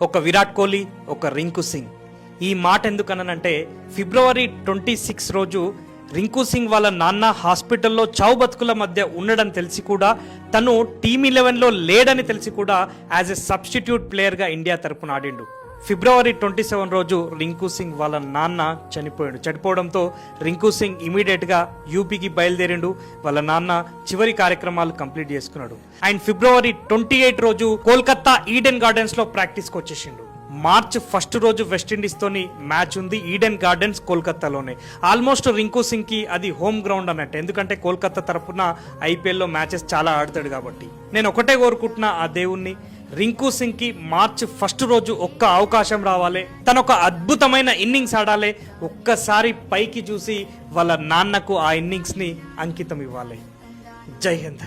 ఒక విరాట్ కోహ్లీ, ఒక రింకు సింగ్. ఈ మాట ఎందుకనంటే ఫిబ్రవరి 26 రోజు రింకు సింగ్ వాళ్ళ నాన్న హాస్పిటల్లో చావు బతుకుల మధ్య ఉండడం తెలిసి కూడా తను టీమ్11లో లేడని తెలిసి కూడా యాజ్ ఎ సబ్స్టిట్యూట్ ప్లేయర్గా ఇండియా తరపున ఆడిండు. ఫిబ్రవరి 27 రోజు రింకు సింగ్ వాళ్ళ నాన్న చనిపోవడంతో రింకు సింగ్ ఇమీడియట్గా యూపీకి బయలుదేరిండు. వాళ్ళ నాన్న చివరి కార్యక్రమాలు కంప్లీట్ చేసుకున్నాడు. అండ్ ఫిబ్రవరి 28 రోజు కోల్కతా ఈడెన్ గార్డెన్స్లో ప్రాక్టీస్కి వచ్చేసిండు. మార్చ్ 1 రోజు వెస్టిండీస్ తోని మ్యాచ్ ఉంది ఈడెన్ గార్డెన్స్ కోల్కతాలోనే. ఆల్మోస్ట్ రింకు సింగ్ కి అది హోమ్ గ్రౌండ్ అన్నట్టు, ఎందుకంటే కోల్కతా తరపున ఐపీఎల్లో మ్యాచెస్ చాలా ఆడతాడు కాబట్టి. నేను ఒకటే కోరుకుంటున్నా ఆ దేవుణ్ణి, రింకు సింగ్ కి మార్చ్ 1 రోజు ఒక్క అవకాశం రావాలి, తను ఒక అద్భుతమైన ఇన్నింగ్స్ ఆడాలి, ఒక్కసారి పైకి చూసి వాళ్ళ నాన్నకు ఆ ఇన్నింగ్స్ ని అంకితం ఇవ్వాలి. జై హింద్.